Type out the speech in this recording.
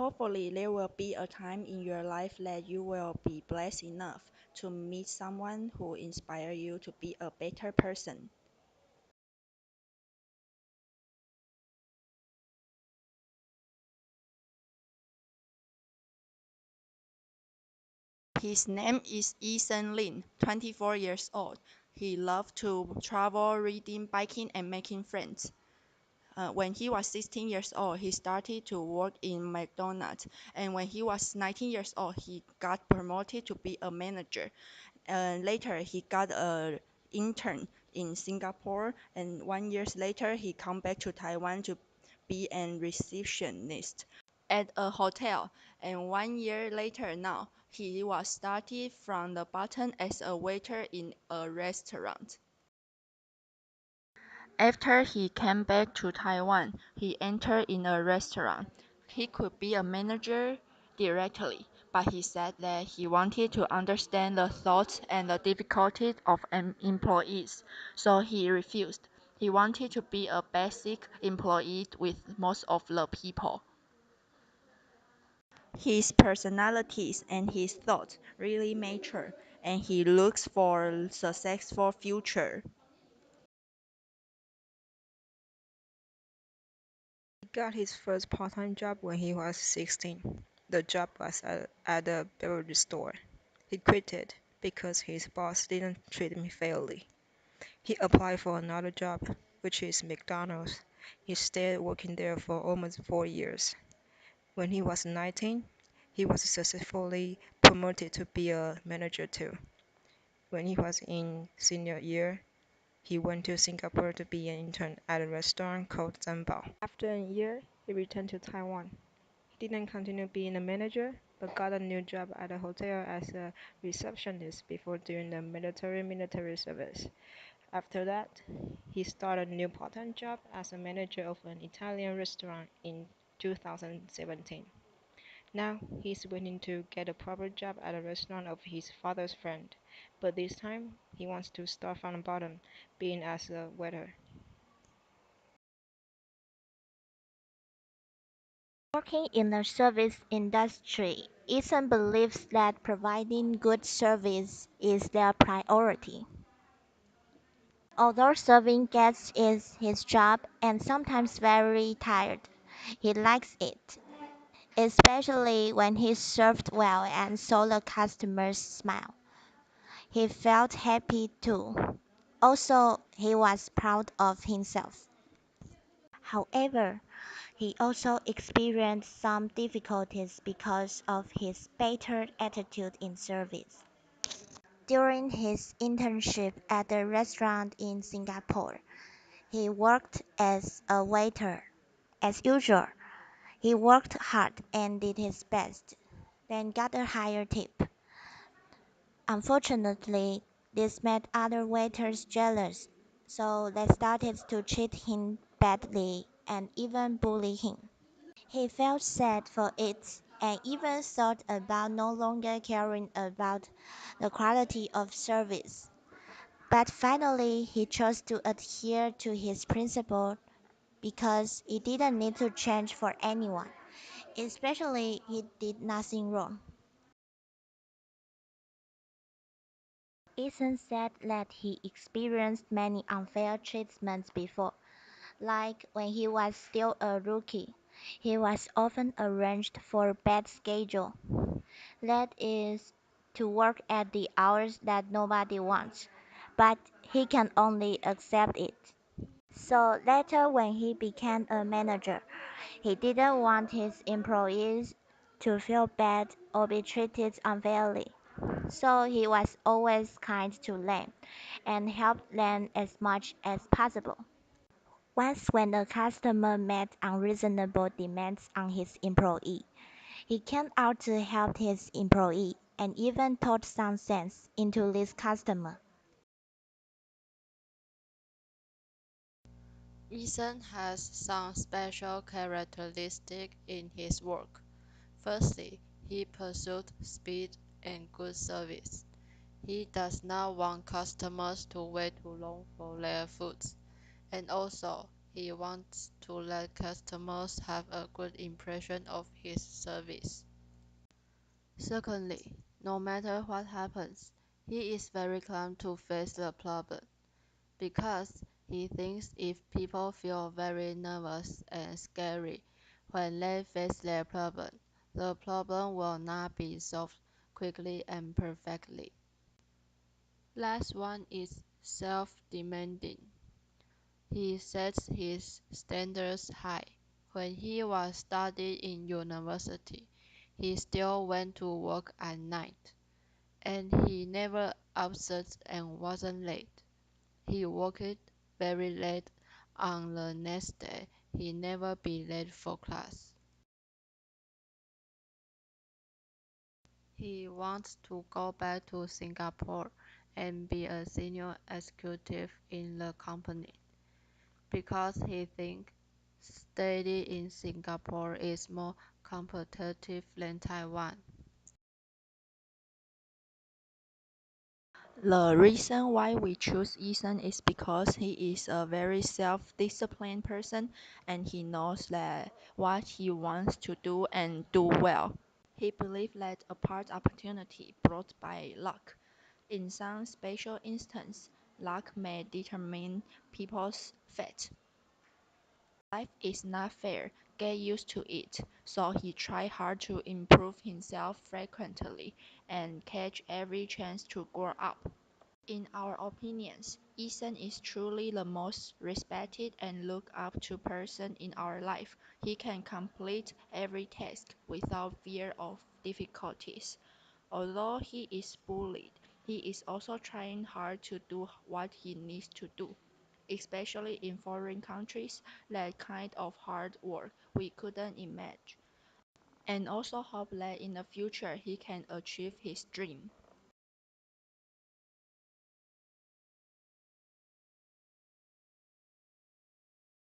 Hopefully, there will be a time in your life that you will be blessed enough to meet someone who inspires you to be a better person. His name is Ethan Lin, 24 years old. He loved to travel, reading, biking, and making friends. When he was 16 years old, he started to work in McDonald's. And when he was 19 years old, he got promoted to be a manager. Later, he got an intern in Singapore. And 1 year later, he come back to Taiwan to be a receptionist at a hotel. And 1 year later now, he was started from the bottom as a waiter in a restaurant. After he came back to Taiwan, he entered in a restaurant. He could be a manager directly, but he said that he wanted to understand the thoughts and the difficulties of employees, so he refused. He wanted to be a basic employee with most of the people. His personalities and his thoughts really mature, and he looks for a successful future. He got his first part-time job when he was 16. The job was at a beverage store. He quit it because his boss didn't treat him fairly. He applied for another job, which is McDonald's. He stayed working there for almost 4 years. When he was 19, he was successfully promoted to be a manager too. When he was in senior year, he went to Singapore to be an intern at a restaurant called Zanbao. After a year, he returned to Taiwan. He didn't continue being a manager, but got a new job at a hotel as a receptionist before doing the military service. After that, he started a new part-time job as a manager of an Italian restaurant in 2017. Now he's waiting to get a proper job at a restaurant of his father's friend, but this time he wants to start from the bottom, being as a waiter. Working in the service industry, Ethan believes that providing good service is their priority. Although serving guests is his job and sometimes very tired, he likes it, especially when he served well and saw the customers smile. He felt happy too. Also, he was proud of himself. However, he also experienced some difficulties because of his bitter attitude in service. During his internship at the restaurant in Singapore, he worked as a waiter. As usual, he worked hard and did his best, then got a higher tip. Unfortunately, this made other waiters jealous, so they started to treat him badly and even bully him. He felt sad for it and even thought about no longer caring about the quality of service. But finally, he chose to adhere to his principle because he didn't need to change for anyone, especially he did nothing wrong. Ethan said that he experienced many unfair treatments before, like when he was still a rookie. He was often arranged for a bad schedule. That is, to work at the hours that nobody wants, but he can only accept it. So later, when he became a manager, he didn't want his employees to feel bad or be treated unfairly. So he was always kind to them and helped them as much as possible. Once, when a customer made unreasonable demands on his employee, he came out to help his employee and even taught some sense into this customer. Ethan has some special characteristics in his work. Firstly, he pursues speed and good service. He does not want customers to wait too long for their foods, and also He wants to let customers have a good impression of his service. Secondly, no matter what happens, he is very calm to face the problem, because he thinks if people feel very nervous and scary when they face their problem, the problem will not be solved quickly and perfectly. Last one is self-demanding. He sets his standards high. When he was studying in university, he still went to work at night, and he never upset and wasn't late. He worked very late on the next day. He never be late for class. He wants to go back to Singapore and be a senior executive in the company, because he thinks studying in Singapore is more competitive than Taiwan. The reason why we choose Ethan is because he is a very self-disciplined person and he knows that what he wants to do and do well. He believes that a part opportunity brought by luck. In some special instances, luck may determine people's fate. Life is not fair, get used to it. So he tried hard to improve himself frequently and catch every chance to grow up. In our opinions, Ethan is truly the most respected and looked up to person in our life. He can complete every task without fear of difficulties. Although he is bullied, he is also trying hard to do what he needs to do. Especially in foreign countries, that kind of hard work we couldn't imagine. And also hope that in the future he can achieve his dream.